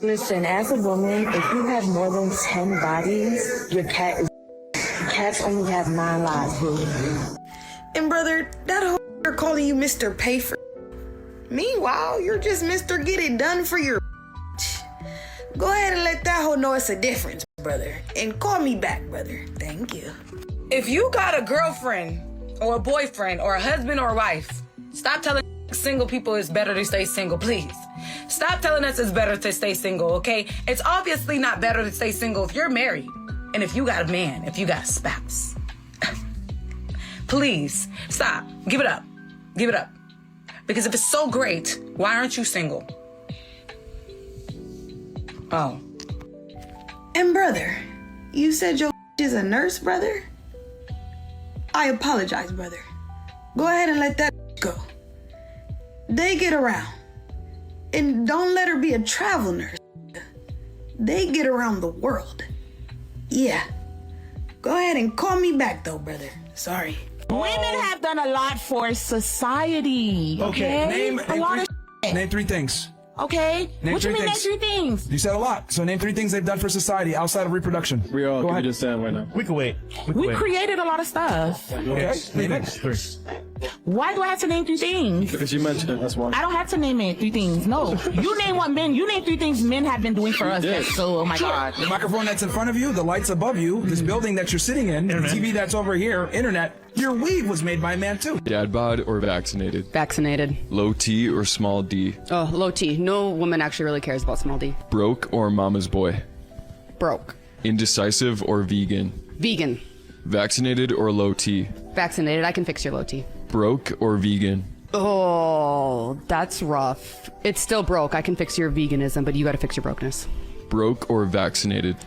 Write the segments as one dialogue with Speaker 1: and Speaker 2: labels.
Speaker 1: Listen, as a woman, if you have more than 10 bodies, your cat is... Cats only have 9 lives, boo.
Speaker 2: And brother, that whole are calling you Mr. Pay for. Meanwhile, you're just Mr. Get It Done for your. Go ahead and let that hoe know it's a difference, brother. And call me back, brother. Thank you.
Speaker 3: If you got a girlfriend or a boyfriend or a husband or a wife, stop telling single people it's better to stay single, please. Stop telling us it's better to stay single, okay? It's obviously not better to stay single if you're married and if you got a man, if you got a spouse. Please, stop. Give it up. Give it up. Because if it's so great, why aren't you single? Oh.
Speaker 2: And brother, you said your is a nurse, brother? I apologize, brother. Go ahead and let that go. They get around. And don't let her be a travel nurse. They get around the world. Yeah. Go ahead and call me back though, brother. Sorry.
Speaker 4: Women have done a lot for society. Okay.
Speaker 5: Name 3 things.
Speaker 4: Okay. What you mean name 3 things?
Speaker 5: You said a lot. So name 3 things they've done for society outside of reproduction.
Speaker 6: We all
Speaker 5: Go
Speaker 6: can
Speaker 5: ahead.
Speaker 6: just stand right now.
Speaker 7: We can wait.
Speaker 4: We created a lot of stuff.
Speaker 5: Okay. Name it.
Speaker 7: 3.
Speaker 4: Why do I have to name 3 things?
Speaker 6: Because you mentioned it, that's why.
Speaker 4: I don't have to name it 3 things. No. You name 3 things men have been doing for us.
Speaker 6: Yes.
Speaker 4: So, oh my God.
Speaker 5: The microphone that's in front of you, the lights above you, this building that you're sitting in, the TV that's over here, internet. Your weave was made by a man too.
Speaker 8: Dad bod or vaccinated?
Speaker 9: Vaccinated.
Speaker 8: Low T or small D?
Speaker 9: Oh, low T. No woman actually really cares about small d.
Speaker 8: Broke or mama's boy?
Speaker 9: Broke.
Speaker 8: Indecisive or vegan?
Speaker 9: Vegan.
Speaker 8: Vaccinated or low T?
Speaker 9: Vaccinated. I can fix your low T.
Speaker 8: Broke or vegan?
Speaker 9: Oh, that's rough. It's still broke. I can fix your veganism, but you gotta fix your brokenness.
Speaker 8: Broke or vaccinated?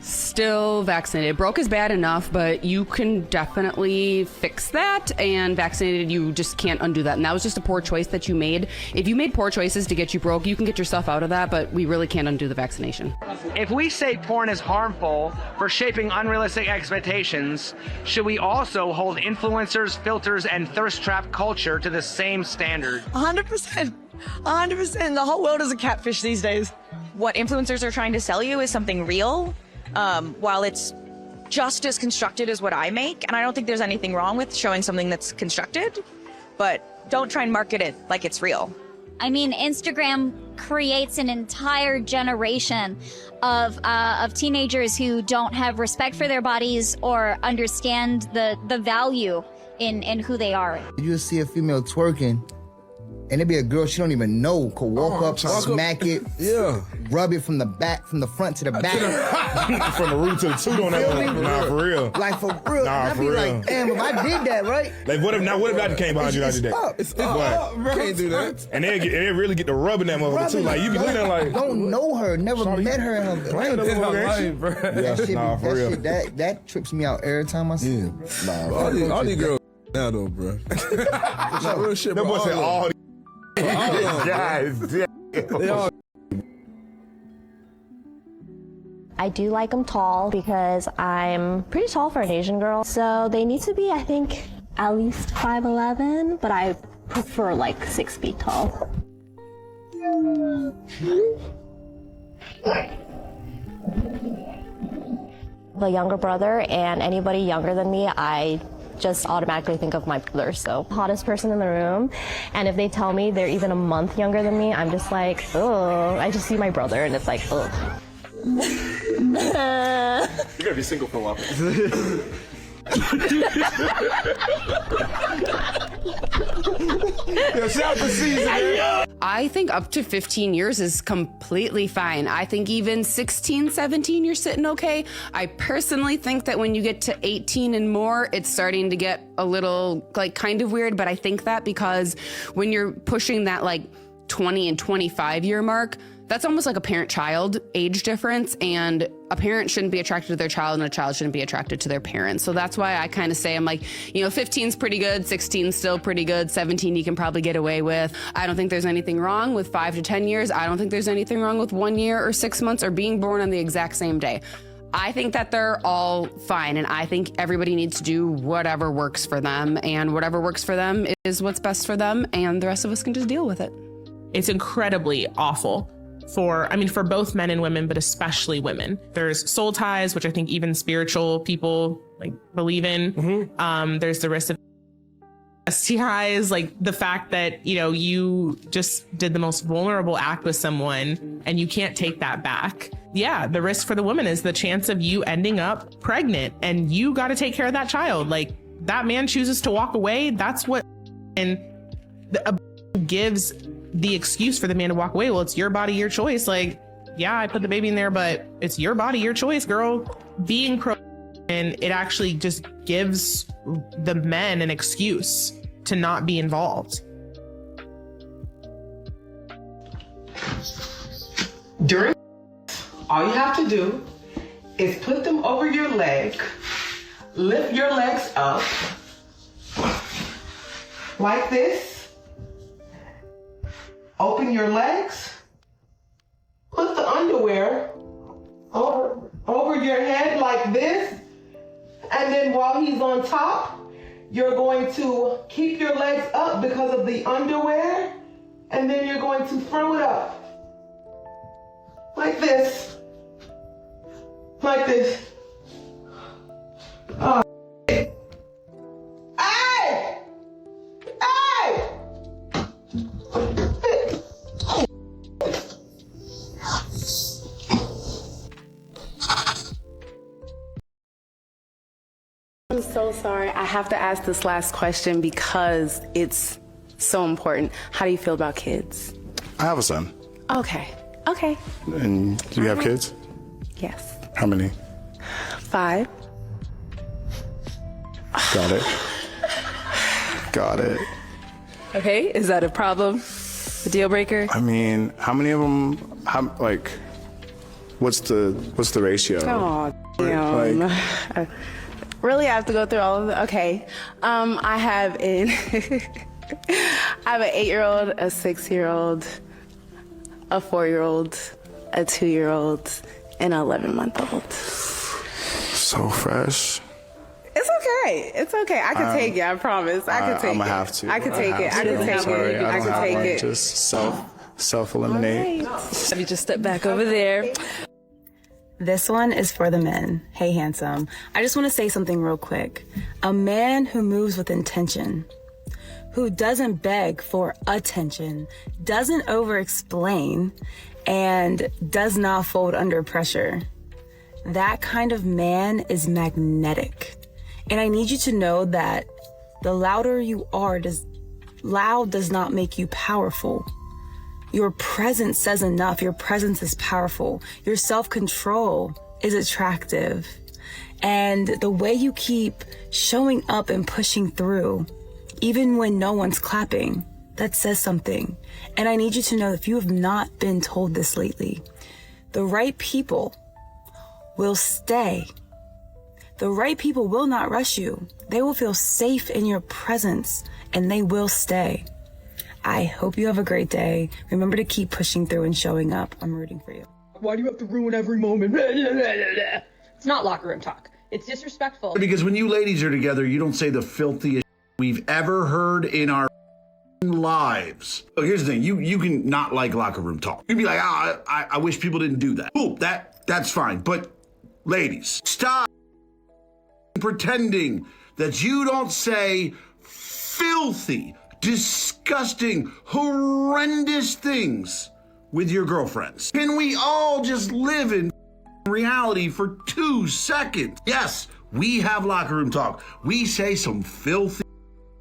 Speaker 9: Still vaccinated. Broke is bad enough, but you can definitely fix that, and vaccinated, you just can't undo that. And that was just a poor choice that you made. If you made poor choices to get you broke, you can get yourself out of that, but we really can't undo the vaccination.
Speaker 10: If we say porn is harmful for shaping unrealistic expectations, should we also hold influencers, filters, and thirst trap culture to the same standard?
Speaker 11: 100%. 100%. The whole world is a catfish these days. What influencers are trying to sell you is something real, while it's just as constructed as what I make. And I don't think there's anything wrong with showing something that's constructed, but don't try and market it like it's real.
Speaker 12: I mean, Instagram creates an entire generation of teenagers who don't have respect for their bodies or understand the value in who they are.
Speaker 13: You see a female twerking, and it be a girl she don't even know could walk up, smack it, rub it from the back, from the front to the back.
Speaker 7: From the root to the toot on that one. Nah, for real.
Speaker 13: Like for real.
Speaker 7: Nah,
Speaker 13: I'd
Speaker 7: for
Speaker 13: be
Speaker 7: real.
Speaker 13: like, damn, if I did that, right?
Speaker 7: Like, what if that came behind you and I did that?
Speaker 13: It's
Speaker 7: What?
Speaker 13: bro.
Speaker 7: Can't do that. And they really get to rubbing that motherfucker too. Like, you be looking at like...
Speaker 13: Don't know her, never met her in her life. That shit,
Speaker 7: Nah, for real.
Speaker 13: That trips me out every time I see it.
Speaker 7: Nah,
Speaker 14: all these girls now though, bro. Nah, real shit, bro.
Speaker 7: That boy said all these...
Speaker 14: Guys,
Speaker 15: I do like them tall because I'm pretty tall for an Asian girl. So they need to be, I think, at least 5'11", but I prefer like 6 feet tall. The younger brother and anybody younger than me, I just automatically think of my brother. So hottest person in the room, and if they tell me they're even a month younger than me, I'm just like, oh, I just see my brother and it's like, oh.
Speaker 6: You're gonna be single for a while.
Speaker 9: I think up to 15 years is completely fine. I think even 16, 17, you're sitting okay. I personally think that when you get to 18 and more, it's starting to get a little like kind of weird, but I think that because when you're pushing that like 20 and 25 year mark, that's almost like a parent-child age difference, and a parent shouldn't be attracted to their child and a child shouldn't be attracted to their parents. So that's why I kind of say, I'm like, 15's pretty good, 16's still pretty good, 17 you can probably get away with. I don't think there's anything wrong with 5 to 10 years. I don't think there's anything wrong with 1 year or 6 months or being born on the exact same day. I think that they're all fine, and I think everybody needs to do whatever works for them, and whatever works for them is what's best for them, and the rest of us can just deal with it.
Speaker 4: It's incredibly awful for both men and women, but especially women. There's soul ties, which I think even spiritual people like believe in. There's the risk of STIs, like the fact that, you just did the most vulnerable act with someone and you can't take that back. Yeah, the risk for the woman is the chance of you ending up pregnant and you got to take care of that child. Like, that man chooses to walk away. That's what gives the excuse for the man to walk away. Well, it's your body, your choice. Like, yeah, I put the baby in there, but it's your body, your choice, girl. Being pro, and it actually just gives the men an excuse to not be involved.
Speaker 16: During, all you have to do is put them over your leg, lift your legs up like this, open your legs, put the underwear over your head like this, and then while he's on top, you're going to keep your legs up because of the underwear, and then you're going to throw it up. Like this. Like this. Oh. Hey! Hey!
Speaker 17: I'm so sorry. I have to ask this last question because it's so important. How do you feel about kids?
Speaker 6: I have a son.
Speaker 17: Okay.
Speaker 6: And do you have kids?
Speaker 17: Yes.
Speaker 6: How many?
Speaker 17: 5.
Speaker 6: Got it.
Speaker 17: Okay, is that a problem? A deal breaker?
Speaker 6: I mean, how many of them, what's the ratio?
Speaker 17: Oh, damn. I really have to go through all of them? Okay. I have an 8-year-old, a 6-year-old, a 4-year-old, a 2-year-old, and an 11-month-old.
Speaker 6: So fresh.
Speaker 17: It's okay. I can take it. I promise. I can take it.
Speaker 6: I'm gonna have to.
Speaker 17: I can take it. I can take it. I can take it.
Speaker 6: Just self-eliminate.
Speaker 17: Let me just step back over there.
Speaker 2: This one is for the men. Hey, handsome. I just want to say something real quick. A man who moves with intention, who doesn't beg for attention, doesn't over-explain, and does not fold under pressure. That kind of man is magnetic. And I need you to know that the louder you are, loud does not make you powerful. Your presence says enough. Your presence is powerful. Your self-control is attractive. And the way you keep showing up and pushing through, even when no one's clapping, that says something. And I need you to know, if you have not been told this lately, the right people will stay. The right people will not rush you. They will feel safe in your presence and they will stay. I hope you have a great day. Remember to keep pushing through and showing up. I'm rooting for you.
Speaker 18: Why do you have to ruin every moment? It's not locker room talk. It's disrespectful.
Speaker 19: Because when you ladies are together, you don't say the filthiest we've ever heard in our lives. Oh, here's the thing. You can not like locker room talk. You can be like, I wish people didn't do that. Cool, that's fine. But ladies, stop pretending that you don't say filthy, disgusting, horrendous things with your girlfriends. Can we all just live in reality for 2 seconds? Yes, we have locker room talk. We say some filthy,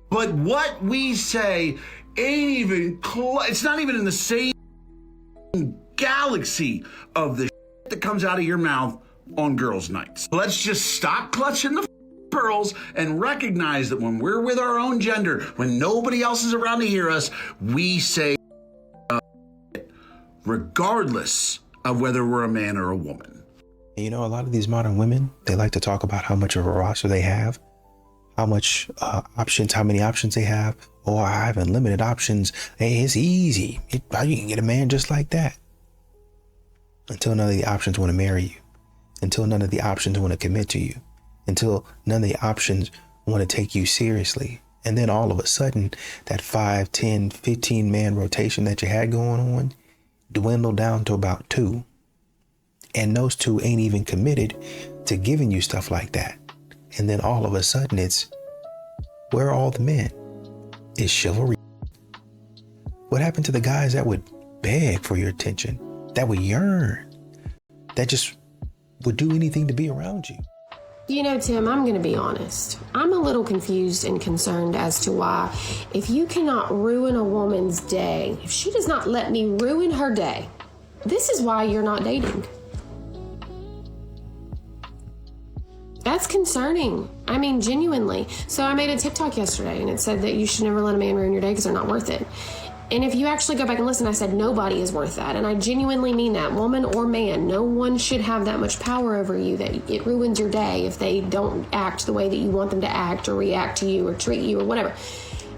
Speaker 19: but what we say ain't even close. It's not even in the same galaxy of the shit that comes out of your mouth on girls' nights. Let's just stop clutching the pearls and recognize that when we're with our own gender, when nobody else is around to hear us, we say regardless of whether we're a man or a woman.
Speaker 20: You know, a lot of these modern women, they like to talk about how much of a roster they have, how much options, how many options they have. Oh, I have unlimited options. Hey, it's easy. You can get a man just like that. Until none of the options want to marry you. Until none of the options want to commit to you. Until none of the options want to take you seriously. And then all of a sudden, that 5, 10, 15 man rotation that you had going on, dwindle down to about 2. And those 2 ain't even committed to giving you stuff like that. And then all of a sudden it's, where are all the men? Is chivalry? What happened to the guys that would beg for your attention, that would yearn, that just would do anything to be around you?
Speaker 21: You know, Tim, I'm going to be honest. I'm a little confused and concerned as to why, if you cannot ruin a woman's day, if she does not let me ruin her day, this is why you're not dating. That's concerning. I mean, genuinely. So I made a TikTok yesterday and it said that you should never let a man ruin your day because they're not worth it. And if you actually go back and listen, I said nobody is worth that. And I genuinely mean that, woman or man. No one should have that much power over you that it ruins your day if they don't act the way that you want them to act or react to you or treat you or whatever.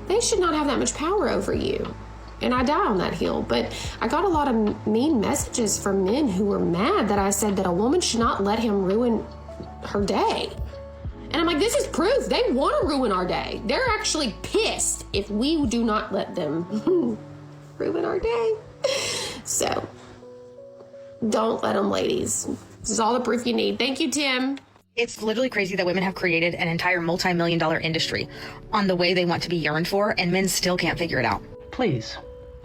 Speaker 21: They should not have that much power over you. And I die on that hill. But I got a lot of mean messages from men who were mad that I said that a woman should not let him ruin her day. And I'm like, this is proof. They want to ruin our day. They're actually pissed if we do not let them ruin our day. So, don't let them, ladies. This is all the proof you need. Thank you, Tim.
Speaker 22: It's literally crazy that women have created an entire multi-million-dollar industry on the way they want to be yearned for, and men still can't figure it out.
Speaker 23: Please,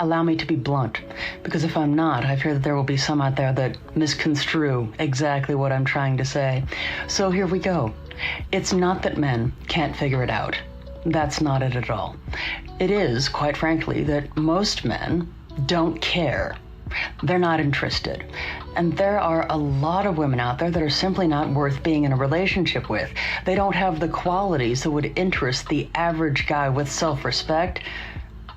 Speaker 23: allow me to be blunt, because if I'm not, I fear that there will be some out there that misconstrue exactly what I'm trying to say. So here we go. It's not that men can't figure it out. That's not it at all. It is, quite frankly, that most men don't care. They're not interested. And there are a lot of women out there that are simply not worth being in a relationship with. They don't have the qualities that would interest the average guy with self-respect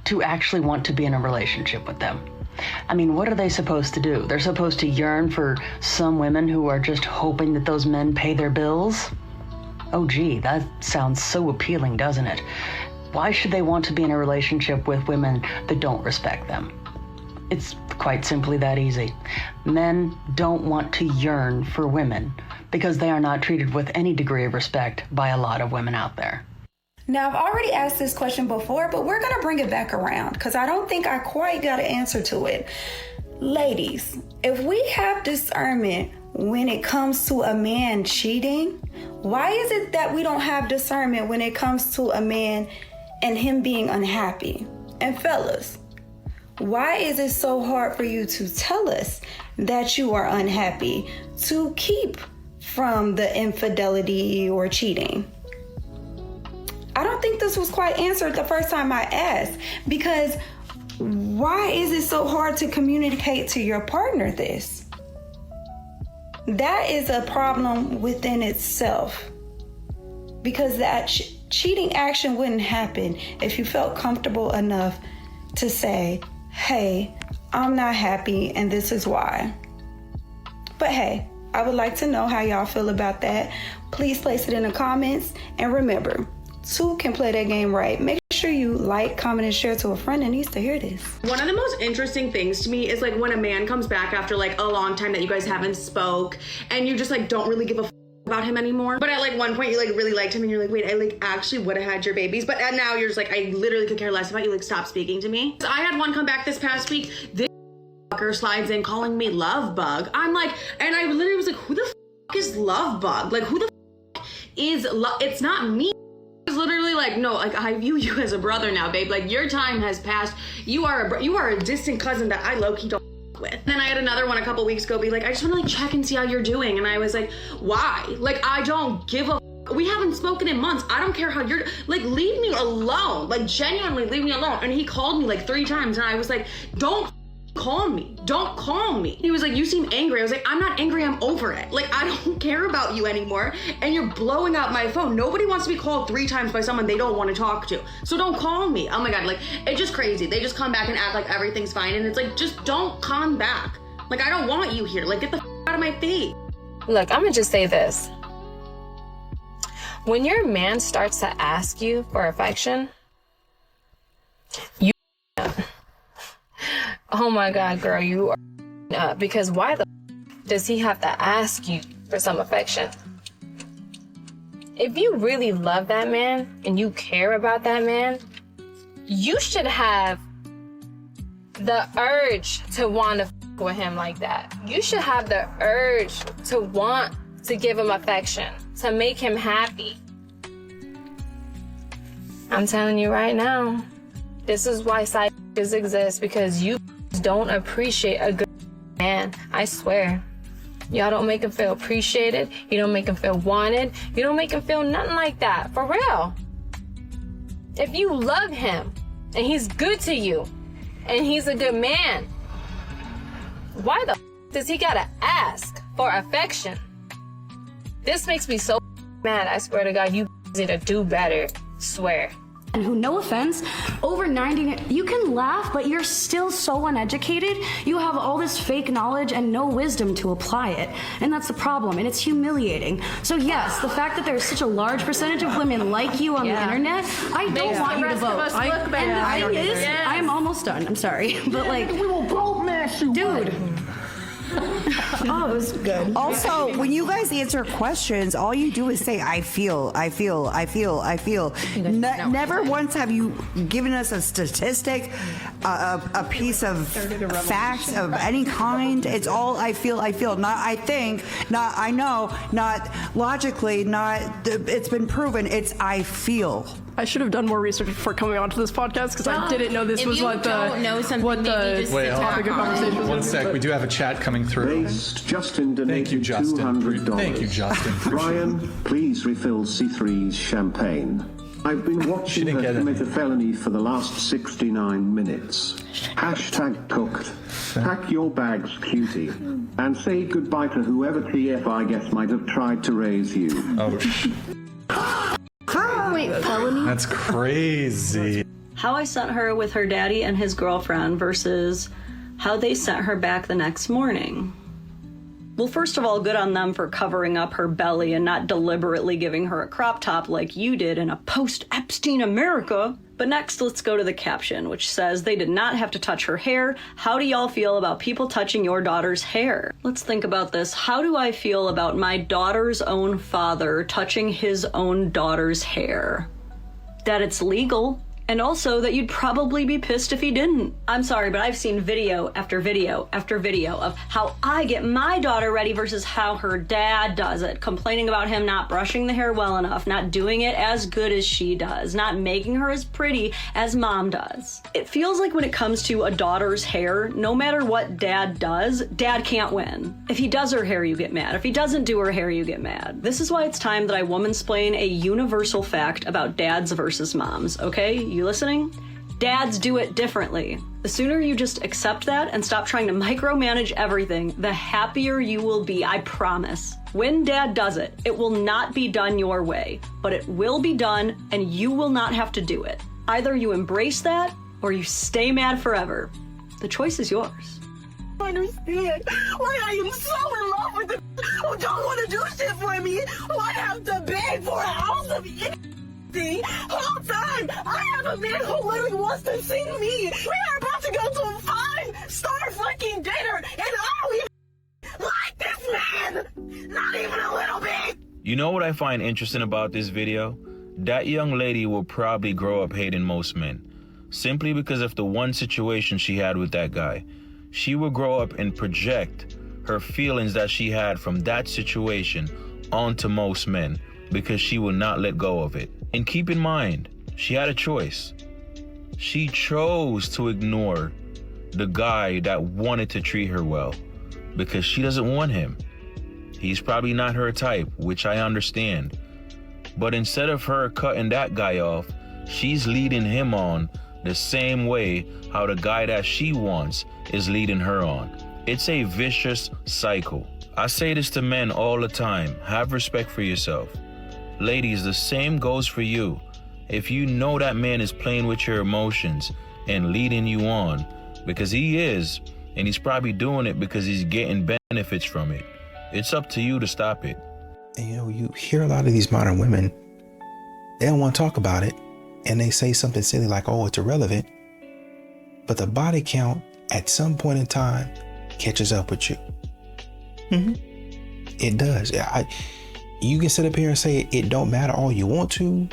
Speaker 23: to actually want to be in a relationship with them. I mean, what are they supposed to do? They're supposed to yearn for some women who are just hoping that those men pay their bills? Oh gee, that sounds so appealing, doesn't it? Why should they want to be in a relationship with women that don't respect them? It's quite simply that easy. Men don't want to yearn for women because they are not treated with any degree of respect by a lot of women out there.
Speaker 2: Now, I've already asked this question before, but we're going to bring it back around because I don't think I quite got an answer to it. Ladies, if we have discernment when it comes to a man cheating, why is it that we don't have discernment when it comes to a man and him being unhappy? And fellas, why is it so hard for you to tell us that you are unhappy to keep from the infidelity or cheating? I don't think this was quite answered the first time I asked, because why is it so hard to communicate to your partner this? That is a problem within itself, because that cheating action wouldn't happen if you felt comfortable enough to say, hey, I'm not happy and this is why. But hey, I would like to know how y'all feel about that. Please place it in the comments, and remember, two can play that game right. Make sure you like, comment, and share to a friend that needs to hear this.
Speaker 24: One of the most interesting things to me is like when a man comes back after like a long time that you guys haven't spoke and you just like don't really give a about him anymore. But at like one point you like really liked him and you're like, wait, I like actually would have had your babies. But now you're just like, I literally could care less about you. Like, stop speaking to me. So I had one come back this past week. This fucker slides in calling me love bug. I'm like, and I literally was like, who the fuck is love bug? Like, who the fuck is it's not me. It's literally like, no, like I view you as a brother now, babe. Like your time has passed. You are a distant cousin that I low-key don't with. Then I had another one a couple weeks ago be like, I just want to like check and see how you're doing. And I was like, why? Like, I don't give a we haven't spoken in months. I don't care how you're like, leave me alone. Like, genuinely leave me alone. And he called me like 3 times and I was like, don't call me. Don't call me. He was like, you seem angry. I was like, I'm not angry. I'm over it. Like, I don't care about you anymore. And you're blowing out my phone. Nobody wants to be called 3 times by someone they don't want to talk to. So don't call me. Oh my God. Like, it's just crazy. They just come back and act like everything's fine. And it's like, just don't come back. Like, I don't want you here. Like, get the out of my face.
Speaker 25: Look, I'm gonna just say this. When your man starts to ask you for affection, you oh my God, girl, you are up. Because why the does he have to ask you for some affection? If you really love that man and you care about that man, you should have the urge to want to with him like that. You should have the urge to want to give him affection, to make him happy. I'm telling you right now, this is why side exist, because you don't appreciate a good man. I swear. Y'all don't make him feel appreciated. You don't make him feel wanted. You don't make him feel nothing like that. For real. If you love him and he's good to you and he's a good man, why the does he gotta ask for affection? This makes me so mad. I swear to God, you need to do better. Swear.
Speaker 1: And who, no offense, over 90, you can laugh, but you're still so uneducated. You have all this fake knowledge and no wisdom to apply it. And that's the problem, and it's humiliating. So yes, the fact that there's such a large percentage of women like you on the internet, I don't want you to vote. And the thing is, I'm almost done, I'm sorry. But like, we will both mash you, dude.
Speaker 3: Oh, it was good. Also, when you guys answer questions, all you do is say, I feel. Never once have you given us a statistic, a piece of facts of any kind. It's all I feel. Not I think, not I know, not logically, not it's been proven. It's I feel.
Speaker 18: I should have done more research before coming onto this podcast because I didn't know this was what the topic of conversation was.
Speaker 5: One sec, we do have a chat coming through.
Speaker 8: Justin donated
Speaker 5: Thank you, Justin.
Speaker 8: $200.
Speaker 5: Thank you, Justin.
Speaker 8: Brian, please refill C3's champagne. I've been watching her commit a felony for the last 69 minutes. Hashtag cooked. Pack your bags, cutie. And say goodbye to whoever TF I guess might have tried to raise you.
Speaker 5: Oh,
Speaker 1: Wait, felony?
Speaker 5: that's crazy.
Speaker 10: How I sent her with her daddy and his girlfriend versus how they sent her back the next morning. Well, first of all, good on them for covering up her belly and not deliberately giving her a crop top like you did in a post-Epstein America. But next, let's go to the caption, which says they did not have to touch her hair. How do y'all feel about people touching your daughter's hair? Let's think about this. How do I feel about my daughter's own father touching his own daughter's hair? That it's legal. And also that you'd probably be pissed if he didn't. I'm sorry, but I've seen video after video after video of how I get my daughter ready versus how her dad does it, complaining about him not brushing the hair well enough, not doing it as good as she does, not making her as pretty as mom does. It feels like when it comes to a daughter's hair, no matter what dad does, dad can't win. If he does her hair, you get mad. If he doesn't do her hair, you get mad. This is why it's time that I womansplain a universal fact about dads versus moms, okay? You listening? Dads do it differently. The sooner you just accept that and stop trying to micromanage everything, the happier you will be, I promise. When dad does it, it will not be done your way, but it will be done and you will not have to do it. Either you embrace that or you stay mad forever. The choice is yours.
Speaker 16: I understand why I am so in love with the who don't want to do shit for me, who I have to beg for a house of the whole time. I have a man who literally wants to see me. We are about to go to a 5-star fucking dinner, and I don't even like this man. Not even a little bit.
Speaker 26: You know what I find interesting about this video? That young lady will probably grow up hating most men, simply because of the one situation she had with that guy. She will grow up and project her feelings that she had from that situation onto most men because she will not let go of it. And keep in mind, she had a choice. She chose to ignore the guy that wanted to treat her well because she doesn't want him. He's probably not her type, which I understand. But instead of her cutting that guy off, she's leading him on the same way how the guy that she wants is leading her on. It's a vicious cycle. I say this to men all the time. Have respect for yourself. Ladies, the same goes for you. If you know that man is playing with your emotions and leading you on, because he is, and he's probably doing it because he's getting benefits from it, it's up to you to stop it.
Speaker 20: And you know, you hear a lot of these modern women, they don't want to talk about it, and they say something silly like, oh, it's irrelevant. But the body count at some point in time catches up with you. It does. You can sit up here and say it don't matter all you want to,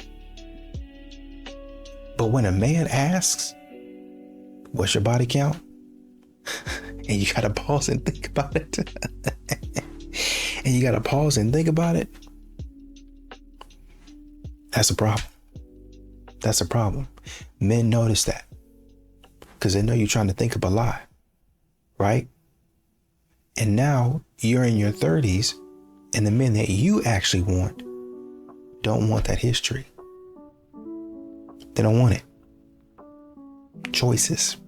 Speaker 20: but when a man asks, what's your body count? and you gotta pause and think about it. And you gotta pause and think about it. That's a problem. That's a problem. Men notice that because they know you're trying to think up a lie, right? And now you're in your 30s and the men that you actually want don't want that history. They don't want it. Choices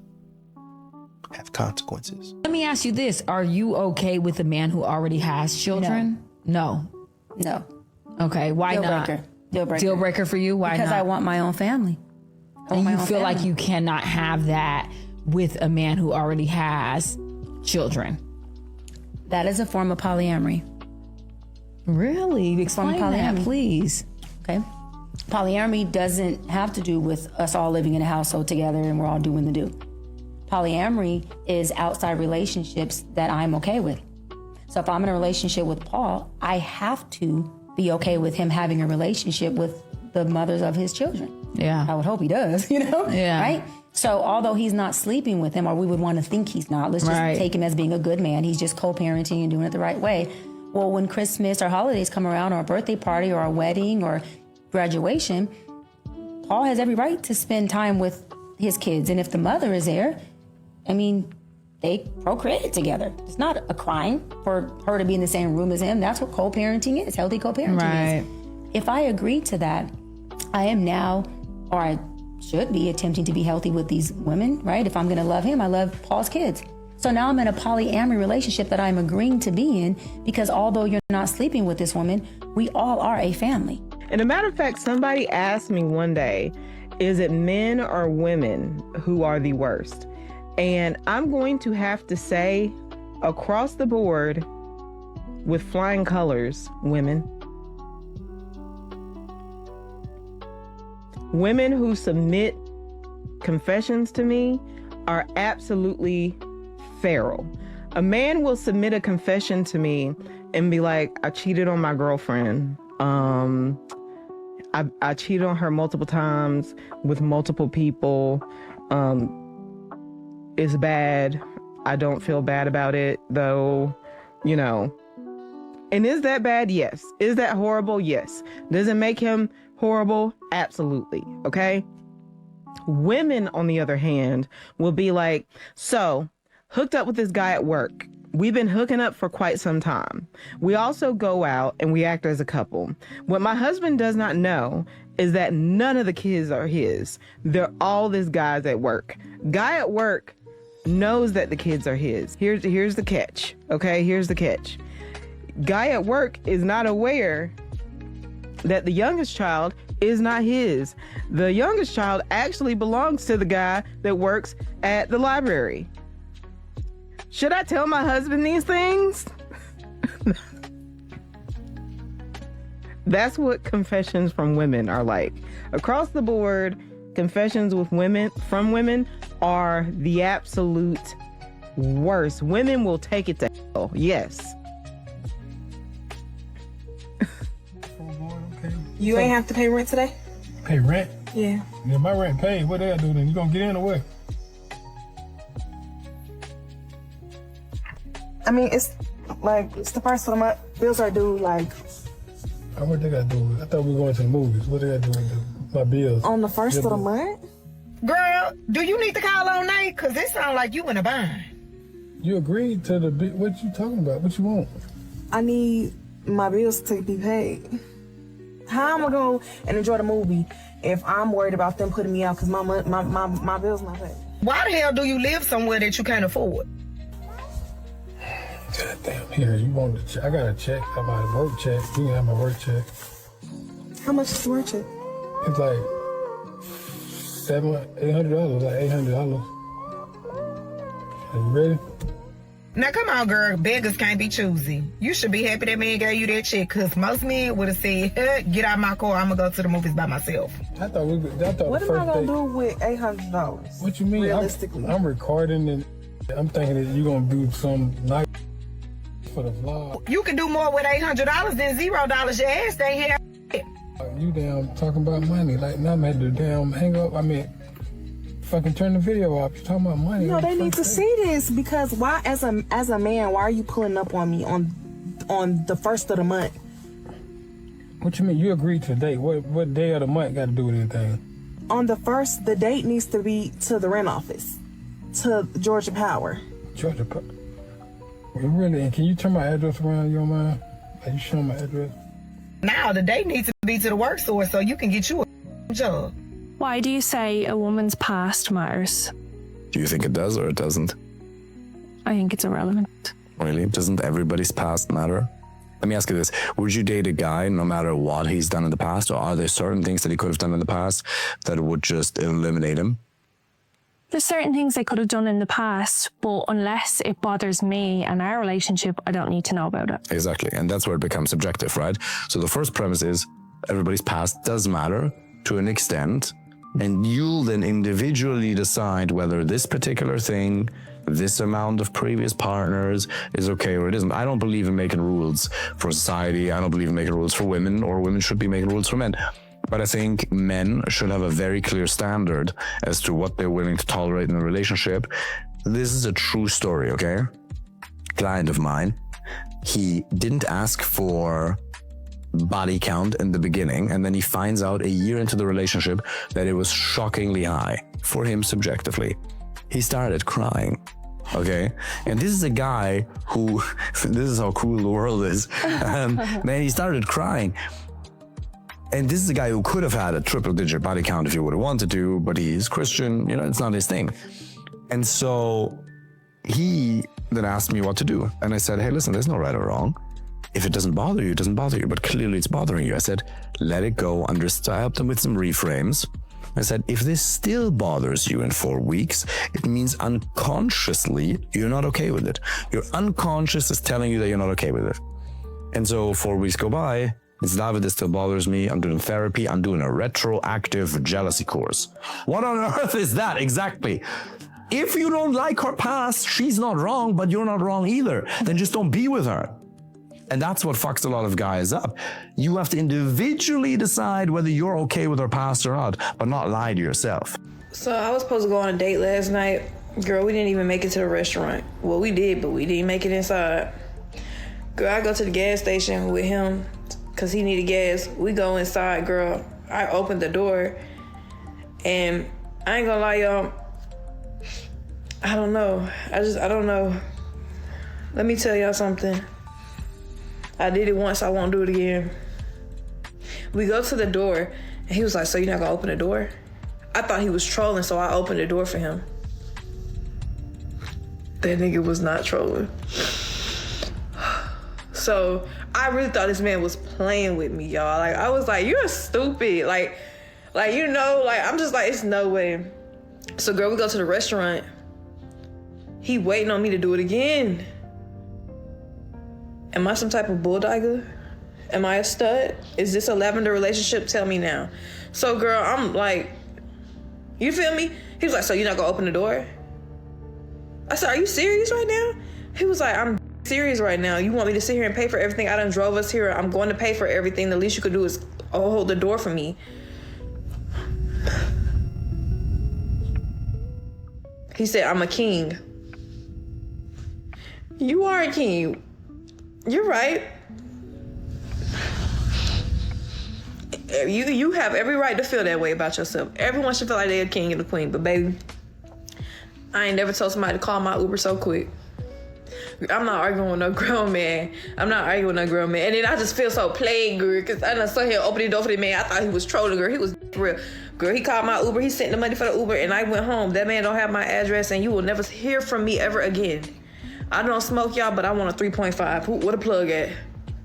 Speaker 20: have consequences.
Speaker 7: Let me ask you this. Are you okay with a man who already has children? No. Okay. Why
Speaker 11: Deal
Speaker 7: not?
Speaker 11: breaker. Deal breaker.
Speaker 7: Deal breaker for you? Why
Speaker 11: because
Speaker 7: not?
Speaker 11: I want my own family.
Speaker 7: And you feel like you cannot have that with a man who already has children.
Speaker 11: That is a form of polyamory.
Speaker 7: Really? Explain that, please.
Speaker 11: Okay. Polyamory doesn't have to do with us all living in a household together and we're all doing the do. Polyamory is outside relationships that I'm okay with. So if I'm in a relationship with Paul, I have to be okay with him having a relationship with the mothers of his children.
Speaker 7: Yeah.
Speaker 11: I would hope he does, you know?
Speaker 7: Yeah.
Speaker 11: Right? So although he's not sleeping with him, or we would want to think he's not, let's just take him as being a good man. He's just co-parenting and doing it the right way. Well, when Christmas or holidays come around, or a birthday party or a wedding or graduation, Paul has every right to spend time with his kids. And if the mother is there, I mean, they procreated together. It's not a crime for her to be in the same room as him. That's what co-parenting is, healthy co-parenting is. If I agree to that, I am now, or I should be, attempting to be healthy with these women, right? If I'm going to love him, I love Paul's kids. So now I'm in a polyamory relationship that I'm agreeing to be in, because although you're not sleeping with this woman, we all are a family.
Speaker 12: And a matter of fact, somebody asked me one day, is it men or women who are the worst? And I'm going to have to say, across the board, with flying colors, women. Women who submit confessions to me are absolutely feral. A man will submit a confession to me and be like, I cheated on my girlfriend. I cheated on her multiple times with multiple people. It's bad. I don't feel bad about it, though, you know. And is that bad? Yes. Is that horrible? Yes. Does it make him horrible? Absolutely. Okay. Women, on the other hand, will be like, so, hooked up with this guy at work. We've been hooking up for quite some time. We also go out and we act as a couple. What my husband does not know is that none of the kids are his. They're all this guy's at work. Guy at work knows that the kids are his. Here's the catch. Okay, here's the catch. Guy at work is not aware that the youngest child is not his. The youngest child actually belongs to the guy that works at the library. Should I tell my husband these things? That's what confessions from women are like. Across the board, confessions from women are the absolute worst. Women will take it to hell. Yes.
Speaker 16: You ain't have to pay rent today?
Speaker 13: Pay rent?
Speaker 16: Yeah.
Speaker 13: Yeah, my rent paid. What they gotta do then? You gonna get in or what?
Speaker 16: I mean, it's the first of the month. Bills are due
Speaker 13: What they gotta do? I thought we were going to the movies. What they gotta do with my bills?
Speaker 16: on the first of the month. Girl, do you need to call all night? Cause it sounds like you in a bind.
Speaker 13: You agreed to the bill. What you talking about? What you want?
Speaker 16: I need my bills to be paid. How am I going and enjoy the movie if I'm worried about them putting me out because my bills not paid? Why the hell do you live somewhere that you can't afford?
Speaker 13: God damn, here, you want the check? I got a check. I got a work check. You can have my work check.
Speaker 16: How much is the work check?
Speaker 13: It's like $800, like $800. Are you ready?
Speaker 16: Now come on, girl. Beggars can't be choosy. You should be happy that man gave you that check, because most men would have said, get out my car, I'm going to go to the movies by myself.
Speaker 13: I thought
Speaker 16: What am I going to do with $800?
Speaker 13: What you mean?
Speaker 16: Realistically.
Speaker 13: I'm recording and I'm thinking that you're going to do some nice for the vlog.
Speaker 16: You can do more with $800 than $0. Your ass ain't here.
Speaker 13: You damn talking about money. Like, now I'm at the damn hang up. I mean, Fucking turn the video off. You're talking about money.
Speaker 16: No, they need to see this because why, as a man, why are you pulling up on me on the first of the month?
Speaker 13: What you mean? You agreed to the date. What day of the month got to do with anything?
Speaker 16: On the first, the date needs to be to the rent office, to Georgia Power.
Speaker 13: Georgia Power. Well, really? And can you turn my address around, you don't mind? Are you showing my address?
Speaker 16: Now the date needs to be to the work source so you can get you a job.
Speaker 4: Why do you say a woman's past matters?
Speaker 6: Do you think it does or it doesn't?
Speaker 4: I think it's irrelevant.
Speaker 6: Really? Doesn't everybody's past matter? Let me ask you this. Would you date a guy no matter what he's done in the past, or are there certain things that he could have done in the past that would just eliminate him?
Speaker 4: There's certain things I could have done in the past, but unless it bothers me and our relationship, I don't need to know about it.
Speaker 6: Exactly. And that's where it becomes subjective, right? So the first premise is everybody's past does matter to an extent, and you'll then individually decide whether this particular thing, this amount of previous partners is okay or it isn't. I don't believe in making rules for society. I don't believe in making rules for women, or women should be making rules for men. But I think men should have a very clear standard as to what they're willing to tolerate in a relationship. This is a true story, okay? Client of mine, he didn't ask for body count in the beginning, and then he finds out a year into the relationship that it was shockingly high for him subjectively. He started crying. Okay. And this is a guy who, this is how cool the world is. Then he started crying. And this is a guy who could have had a triple-digit body count if he would have wanted to, but he's Christian, you know, it's not his thing. And so he then asked me what to do. And I said, hey, listen, there's no right or wrong. If it doesn't bother you, it doesn't bother you, but clearly it's bothering you. I said, let it go. I helped him with some reframes. I said, if this still bothers you in 4 weeks, it means unconsciously you're not okay with it. Your unconscious is telling you that you're not okay with it. And so 4 weeks go by. It's David, this still bothers me. I'm doing therapy. I'm doing a retroactive jealousy course. What on earth is that exactly? If you don't like her past, she's not wrong, but you're not wrong either. Then just don't be with her. And that's what fucks a lot of guys up. You have to individually decide whether you're okay with her past or not, but not lie to yourself.
Speaker 16: So I was supposed to go on a date last night. Girl, we didn't even make it to the restaurant. Well, we did, but we didn't make it inside. Girl, I go to the gas station with him because he needed gas. We go inside, girl. I opened the door, and I ain't gonna lie, y'all. I don't know. I don't know. Let me tell y'all something. I did it once, I won't do it again. We go to the door, and he was like, so you're not gonna open the door? I thought he was trolling, so I opened the door for him. That nigga was not trolling. So I really thought this man was playing with me, y'all. Like, I was like, you're stupid. Like, you know, like, I'm just like, it's no way. So girl, we go to the restaurant. He waiting on me to do it again. Am I some type of bulldogger? Am I a stud? Is this a lavender relationship? Tell me now. So girl, I'm like, you feel me? He was like, so you're not gonna open the door? I said, are you serious right now? He was like, I'm serious right now. You want me to sit here and pay for everything? I done drove us here. I'm going to pay for everything. The least you could do is hold the door for me. He said, I'm a king. You are a king. You're right. You have every right to feel that way about yourself. Everyone should feel like they're a king and a queen. But baby, I ain't never told somebody to call my Uber so quick. I'm not arguing with no grown man. And then I just feel so plagued, girl, because I done saw him open the door for the man. I thought he was trolling, girl. He was for real. Girl, he called my Uber. He sent the money for the Uber, and I went home. That man don't have my address, and you will never hear from me ever again. I don't smoke, y'all, but I want a 3.5. What a plug at?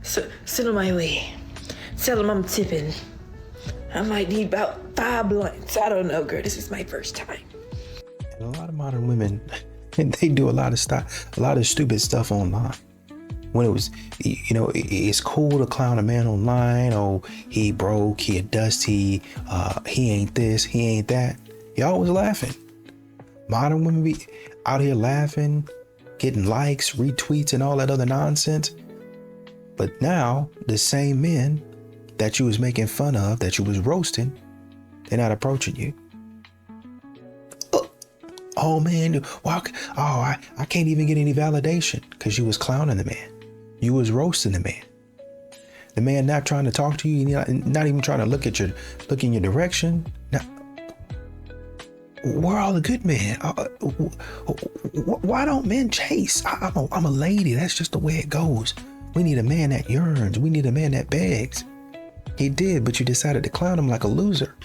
Speaker 16: Send him my way. Tell him I'm tipping. I might need about 5 blunts. I don't know, girl. This is my first time.
Speaker 20: And a lot of modern women, they do a lot of stupid stuff online. When it was, you know, it's cool to clown a man online. Oh, he broke, he a dusty, he ain't this, he ain't that. Y'all was laughing. Modern women be out here laughing, getting likes, retweets, and all that other nonsense. But now, the same men that you was making fun of, that you was roasting, they're not approaching you. Oh man, I can't even get any validation because you was clowning the man. You was roasting the man. The man not trying to talk to you, not even trying to look in your direction. Now, where are all the good men? Why don't men chase? I'm a lady. That's just the way it goes. We need a man that yearns. We need a man that begs. He did, but you decided to clown him like a loser.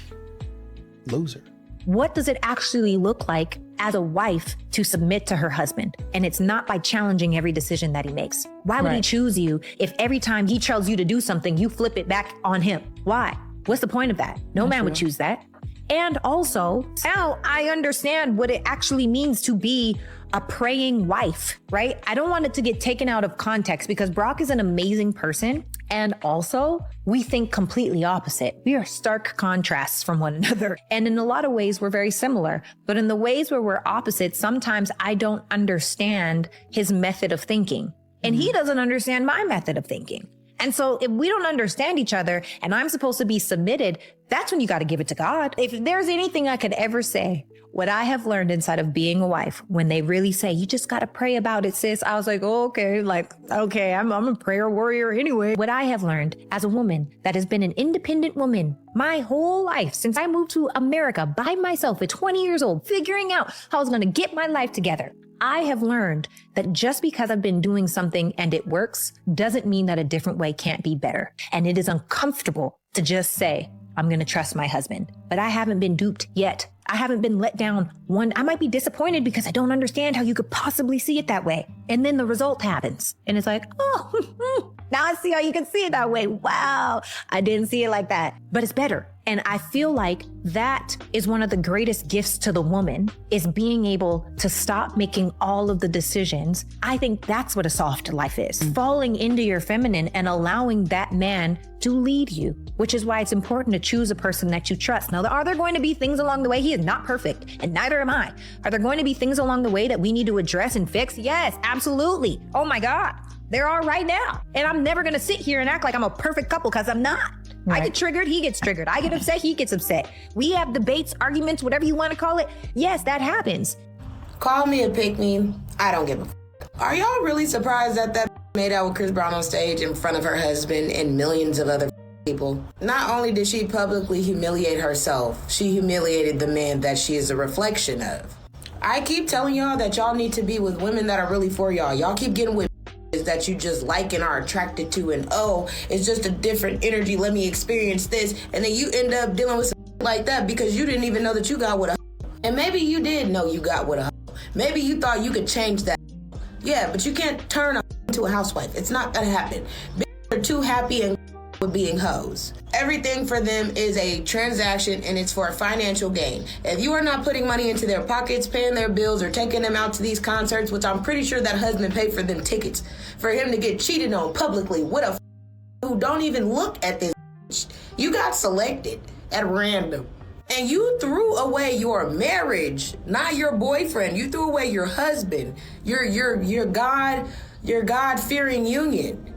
Speaker 20: Loser.
Speaker 9: What does it actually look like as a wife to submit to her husband? And it's not by challenging every decision that he makes. Why would he choose you if every time he tells you to do something, you flip it back on him? Why? What's the point of that? No man would choose that. And also, now I understand what it actually means to be a praying wife, right? I don't want it to get taken out of context because Brock is an amazing person. And also, we think completely opposite. We are stark contrasts from one another. And in a lot of ways, we're very similar. But in the ways where we're opposite, sometimes I don't understand his method of thinking. And he doesn't understand my method of thinking. And so if we don't understand each other and I'm supposed to be submitted, that's when you got to give it to God. If there's anything I could ever say, what I have learned inside of being a wife, when they really say, you just got to pray about it, sis. I was like, oh, okay, I'm a prayer warrior anyway. What I have learned as a woman that has been an independent woman my whole life, since I moved to America by myself at 20 years old, figuring out how I was going to get my life together. I have learned that just because I've been doing something and it works doesn't mean that a different way can't be better. And it is uncomfortable to just say, I'm going to trust my husband. But I haven't been duped yet. I haven't been let down. I might be disappointed because I don't understand how you could possibly see it that way. And then the result happens. And it's like, oh, now I see how you can see it that way. Wow, I didn't see it like that. But it's better. And I feel like that is one of the greatest gifts to the woman, is being able to stop making all of the decisions. I think that's what a soft life is. Falling into your feminine and allowing that man to lead you, which is why it's important to choose a person that you trust. Now, are there going to be things along the way? He is not perfect, and neither am I. Are there going to be things along the way that we need to address and fix? Yes, absolutely. Oh my God, there are right now. And I'm never going to sit here and act like I'm a perfect couple, because I'm not. Right. I get triggered, he gets triggered. I get upset, he gets upset. We have debates, arguments, whatever you want to call it. Yes, that happens.
Speaker 16: Call me a pick me. I don't give a f. Are y'all really surprised that made out with Chris Brown on stage in front of her husband and millions of other people? Not only did she publicly humiliate herself, she humiliated the man that she is a reflection of. I keep telling y'all that y'all need to be with women that are really for y'all. Y'all keep getting with that you just like and are attracted to, and oh, it's just a different energy, let me experience this, and then you end up dealing with some like that because you didn't even know that you got with a and maybe you did know you got with a maybe you thought you could change that. Yeah, but you can't turn a into a housewife. It's not gonna happen. They're too happy and with being hoes. Everything for them is a transaction, and it's for a financial gain. If you are not putting money into their pockets, paying their bills, or taking them out to these concerts, which I'm pretty sure that husband paid for them tickets, for him to get cheated on publicly with a who don't even look at this. You got selected at random, and you threw away your marriage, not your boyfriend. You threw away your husband, your God-fearing union.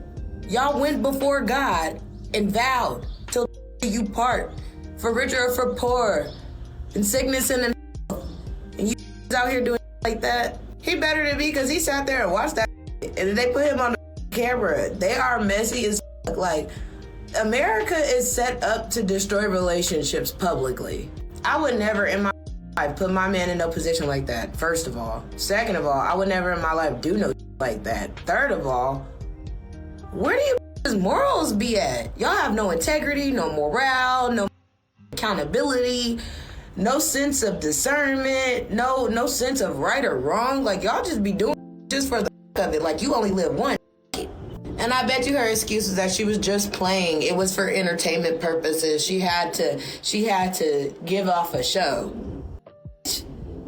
Speaker 16: Y'all went before God and vowed till you part, for richer or for poor, in sickness and in health. And you out here doing like that. He better than me, because he sat there and watched that, and they put him on the camera. They are messy as like, America is set up to destroy relationships publicly. I would never in my life put my man in no position like that, first of all. Second of all, I would never in my life do no like that. Third of all, where do you morals be at? Y'all have no integrity, no morale, no accountability, no sense of discernment, no sense of right or wrong. Like, y'all just be doing just for the of it. Like, you only live once. And I bet you her excuse is that she was just playing. It was for entertainment purposes. She had to give off a show.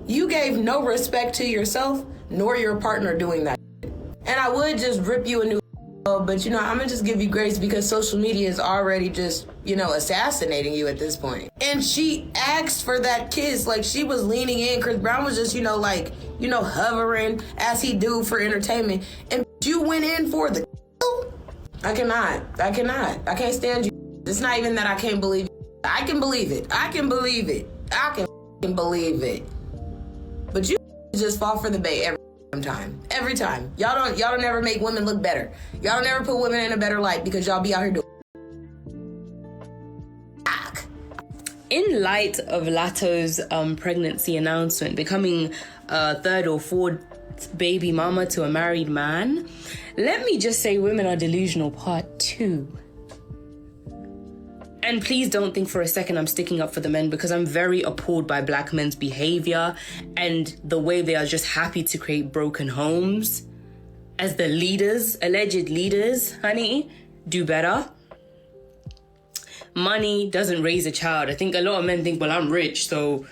Speaker 16: You gave no respect to yourself nor your partner doing that. And I would just rip you a new, but I'm gonna just give you grace, because social media is already just, assassinating you at this point. And she asked for that kiss, like she was leaning in. Chris Brown was just, hovering as he do for entertainment. And you went in for the I cannot. I can't stand you. It's not even that I can't believe it. I can believe it. I can believe it.
Speaker 14: But you just fall for the bait every time. Y'all don't ever make women look better. Y'all don't ever put women in a better light because y'all be out here doing.
Speaker 15: In light of Lato's pregnancy announcement, becoming a third or fourth baby mama to a married man, let me just say women are delusional part 2. And please don't think for a second I'm sticking up for the men, because I'm very appalled by black men's behavior and the way they are just happy to create broken homes. As the leaders, alleged leaders, honey, do better. Money doesn't raise a child. I think a lot of men think, well, I'm rich, so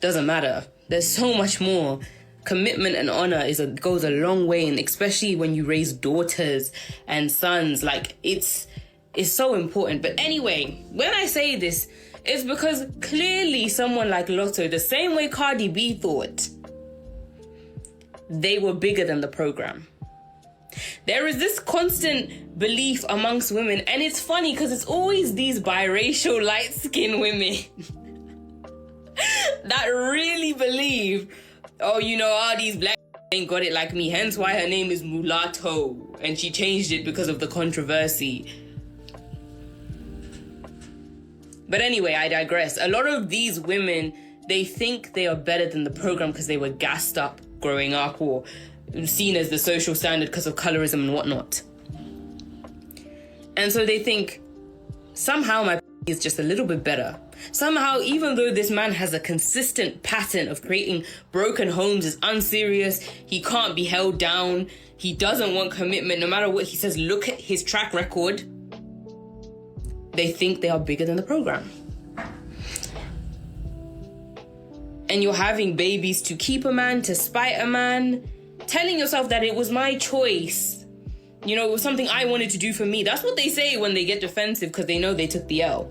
Speaker 15: doesn't matter. There's so much more. Commitment and honor goes a long way, and especially when you raise daughters and sons, like it's so important. But anyway, when I say this, it's because clearly someone like Lotto, the same way Cardi B thought, they were bigger than the program. There is this constant belief amongst women, and it's funny because it's always these biracial light-skinned women that really believe, oh, all these black ain't got it like me, hence why her name is Mulatto, and she changed it because of the controversy. But anyway, I digress. A lot of these women, they think they are better than the program because they were gassed up growing up or seen as the social standard because of colorism and whatnot. And so they think, somehow my is just a little bit better. Somehow, even though this man has a consistent pattern of creating broken homes, is unserious, he can't be held down, he doesn't want commitment, no matter what he says, look at his track record, they think they are bigger than the program. And you're having babies to keep a man, to spite a man, telling yourself that it was my choice. It was something I wanted to do for me. That's what they say when they get defensive because they know they took the L.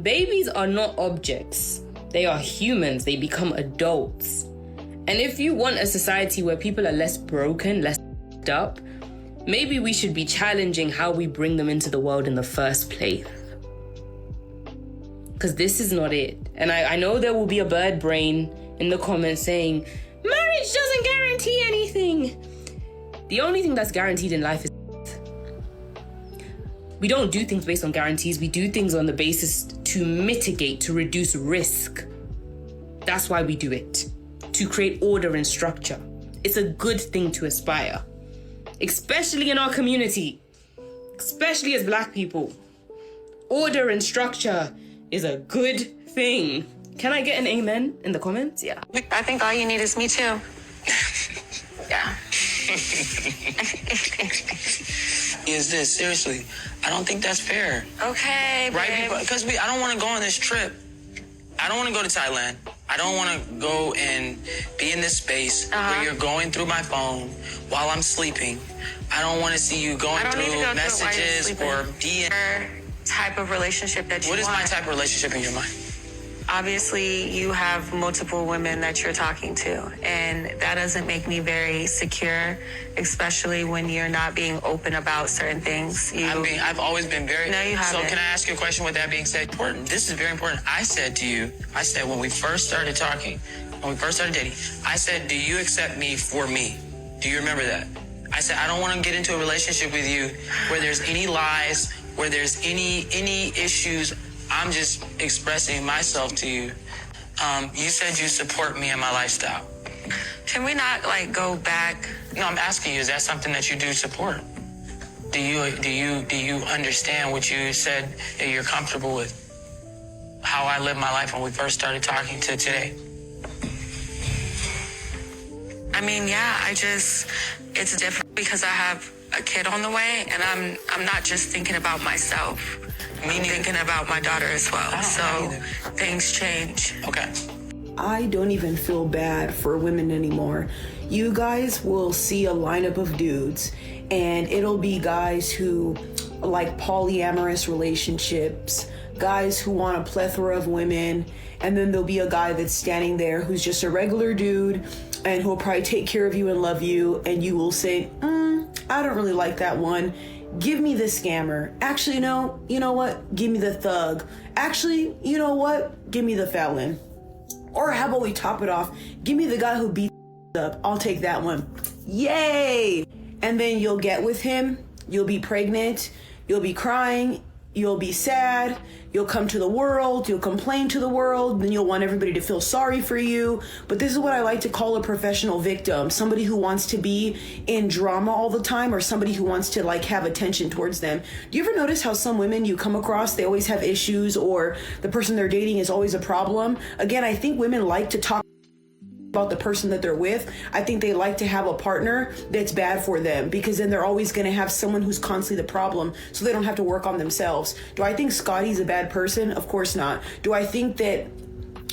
Speaker 15: Babies are not objects. They are humans. They become adults. And if you want a society where people are less broken, less f***ed up, maybe we should be challenging how we bring them into the world in the first place. Because this is not it. And I know there will be a bird brain in the comments saying, marriage doesn't guarantee anything. The only thing that's guaranteed in life is we don't do things based on guarantees. We do things on the basis to mitigate, to reduce risk. That's why we do it. To create order and structure. It's a good thing to aspire. Especially in our community. Especially as black people. Order and structure is a good thing. Can I get an amen in the comments? Yeah.
Speaker 17: I think all you need is me too. Yeah.
Speaker 19: Is this seriously? I don't think that's fair.
Speaker 17: Okay,
Speaker 19: right? Because I don't want to go on this trip. I don't want to go to Thailand. I don't want to go and be in this space where you're going through my phone while I'm sleeping. I don't want to see you going through messages or DM.
Speaker 17: Type of relationship that you want.
Speaker 19: What is my type of relationship in your mind?
Speaker 17: Obviously, you have multiple women that you're talking to, and that doesn't make me very secure, especially when you're not being open about certain things.
Speaker 19: I've always been very...
Speaker 17: No, you haven't.
Speaker 19: So can I ask you a question with that being said? Important. This is very important. I said when we first started talking, when we first started dating, I said, do you accept me for me? Do you remember that? I said, I don't want to get into a relationship with you where there's any lies, where there's any issues. I'm just expressing myself to you. You said you support me and my lifestyle.
Speaker 17: Can we not go back?
Speaker 19: No, I'm asking you, is that something that you do support? Do you understand what you said that you're comfortable with? How I lived my life when we first started talking to today?
Speaker 17: It's different because I have a kid on the way, and I'm not just thinking about myself. I'm thinking about my daughter as well. So things change.
Speaker 19: Okay.
Speaker 2: I don't even feel bad for women anymore. You guys will see a lineup of dudes, and it'll be guys who like polyamorous relationships, guys who want a plethora of women, and then there'll be a guy that's standing there who's just a regular dude and who'll probably take care of you and love you, and you will say, I don't really like that one. Give me the scammer. Actually, no, you know what? Give me the thug. Actually, you know what? Give me the felon. Or how about we top it off? Give me the guy who beats up. I'll take that one. Yay! And then you'll get with him. You'll be pregnant. You'll be crying. You'll be sad. You'll come to the world. You'll complain to the world. Then you'll want everybody to feel sorry for you. But this is what I like to call a professional victim. Somebody who wants to be in drama all the time, or somebody who wants to like have attention towards them. Do you ever notice how some women you come across, they always have issues, or the person they're dating is always a problem? Again, I think women like to talk about the person that they're with. I think they like to have a partner that's bad for them, because then they're always going to have someone who's constantly the problem, so they don't have to work on themselves. Do I think Scotty's a bad person? Of course not. Do I think that,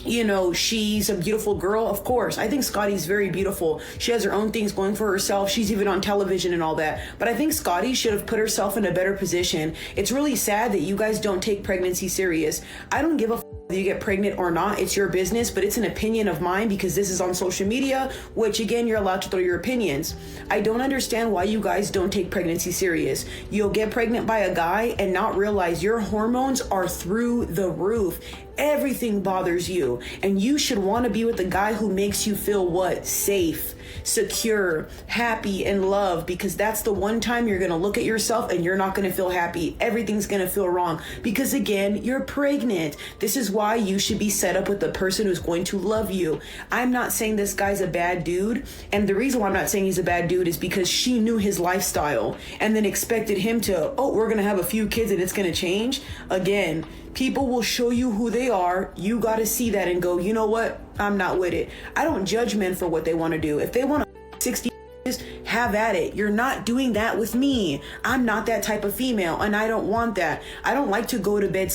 Speaker 2: you know, she's a beautiful girl? Of course. I think Scotty's very beautiful. She has her own things going for herself. She's even on television and all that. But I think Scotty should have put herself in a better position. It's really sad that you guys don't take pregnancy serious. I don't give a whether you get pregnant or not. It's your business, but it's an opinion of mine because this is on social media, which again, you're allowed to throw your opinions. I don't understand why you guys don't take pregnancy serious. You'll get pregnant by a guy and not realize your hormones are through the roof. Everything bothers you, and you should want to be with a guy who makes you feel what? Safe, secure, happy, and loved, because that's the one time you're going to look at yourself and you're not going to feel happy. Everything's going to feel wrong because again, you're pregnant. This is why you should be set up with the person who's going to love you. I'm not saying this guy's a bad dude, and the reason why I'm not saying he's a bad dude is because she knew his lifestyle and then expected him to, oh, we're going to have a few kids and it's going to change. Again, people will show you who they are. You got to see that and go, you know what? I'm not with it. I don't judge men for what they want to do. If they want to 60 years, have at it. You're not doing that with me. I'm not that type of female, and I don't want that. I don't like to go to bed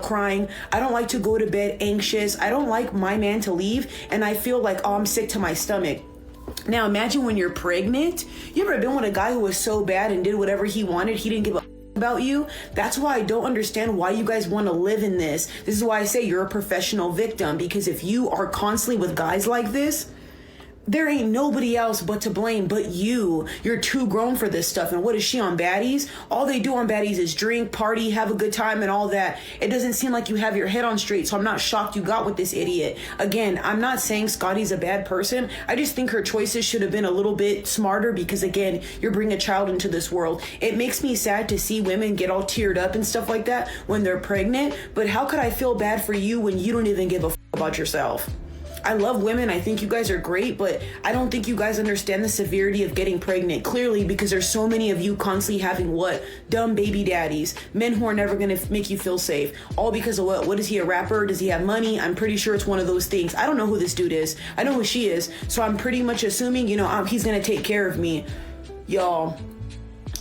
Speaker 2: crying. I don't like to go to bed anxious. I don't like my man to leave and I feel like, oh, I'm sick to my stomach. Now imagine when you're pregnant. You ever been with a guy who was so bad and did whatever he wanted? He didn't give a about you? That's why I don't understand why you guys want to live in this. This is why I say you're a professional victim, because if you are constantly with guys like this, there ain't nobody else but to blame but you. You're too grown for this stuff. And what is she on baddies? All they do on baddies is drink, party, have a good time and all that. It doesn't seem like you have your head on straight, so I'm not shocked you got with this idiot. Again, I'm not saying Scotty's a bad person. I just think her choices should have been a little bit smarter, because again, you're bringing a child into this world. It makes me sad to see women get all teared up and stuff like that when they're pregnant, but how could I feel bad for you when you don't even give a about yourself? I love women. I think you guys are great, but I don't think you guys understand the severity of getting pregnant. Clearly, because there's so many of you constantly having what? Dumb baby daddies. Men who are never going to make you feel safe. All because of what? What is he, a rapper? Does he have money? I'm pretty sure it's one of those things. I don't know who this dude is. I know who she is. So I'm pretty much assuming, you know, he's going to take care of me. Y'all,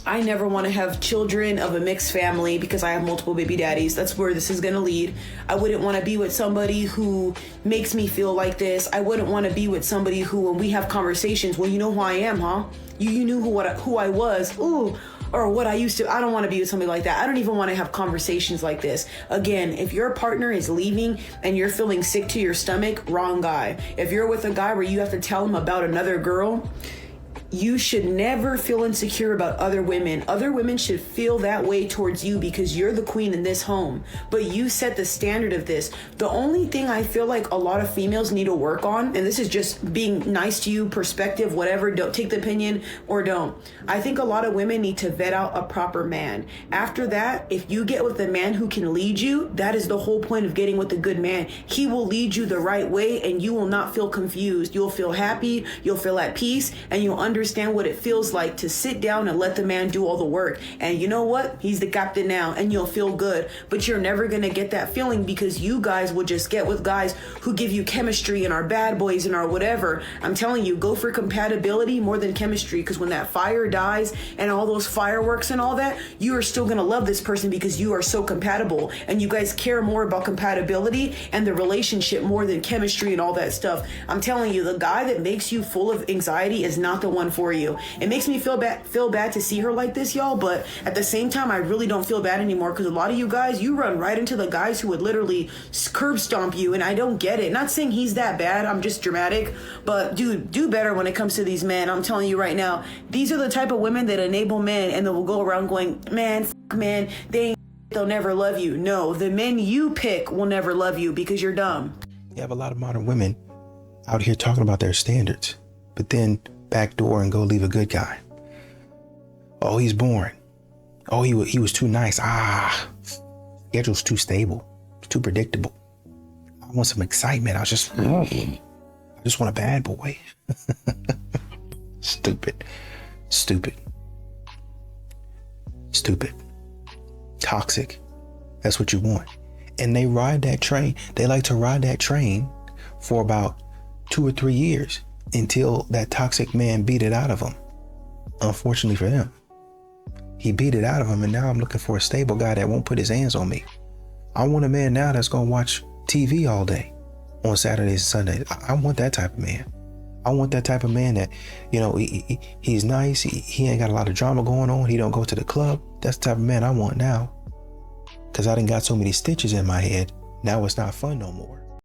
Speaker 2: I never want to have children of a mixed family because I have multiple baby daddies. That's where this is going to lead. I wouldn't want to be with somebody who makes me feel like this. I wouldn't want to be with somebody who, when we have conversations, well, you know who I am, huh? You knew who I was. Ooh. Or what I used to. I don't want to be with somebody like that. I don't even want to have conversations like this. Again, if your partner is leaving and you're feeling sick to your stomach, wrong guy. If you're with a guy where you have to tell him about another girl, you should never feel insecure about other women. Other women should feel that way towards you because you're the queen in this home. But you set the standard of this. The only thing I feel like a lot of females need to work on, and this is just being nice to you, perspective, whatever, don't take the opinion or don't. I think a lot of women need to vet out a proper man. After that, if you get with a man who can lead you, that is the whole point of getting with a good man. He will lead you the right way and you will not feel confused. You'll feel happy, you'll feel at peace, and you'll understand what it feels like to sit down and let the man do all the work. And you know what? He's the captain now and you'll feel good. But you're never going to get that feeling because you guys will just get with guys who give you chemistry and are bad boys and are whatever. I'm telling you, go for compatibility more than chemistry, because when that fire dies and all those fireworks and all that, you are still going to love this person because you are so compatible and you guys care more about compatibility and the relationship more than chemistry and all that stuff. I'm telling you, the guy that makes you full of anxiety is not the one for you. It makes me feel bad to see her like this, y'all, but at the same time, I really don't feel bad anymore because a lot of you guys, you run right into the guys who would literally curb stomp you, and I don't get it. Not saying he's that bad, I'm just dramatic, but dude, do better when it comes to these men. I'm telling you right now, these are the type of women that enable men and they will go around going, man, they'll never love you. No, the men you pick will never love you because you're dumb.
Speaker 20: You have a lot of modern women out here talking about their standards, but then backdoor and go leave a good guy. Oh, he's boring. Oh, he was too nice. Schedule's too stable. It's too predictable. I want some excitement. I just want a bad boy. Stupid. Toxic. That's what you want. And they ride that train. They like to ride that train for about 2 or 3 years until that toxic man beat it out of them. Unfortunately for them, he beat it out of him, and now I'm looking for a stable guy that won't put his hands on me. I want a man now that's gonna watch TV all day on Saturdays and Sundays. I want that type of man. I want that type of man that, you know, he's nice. He ain't got a lot of drama going on. He don't go to the club. That's the type of man I want now. Because I done got so many stitches in my head. Now it's not fun no more.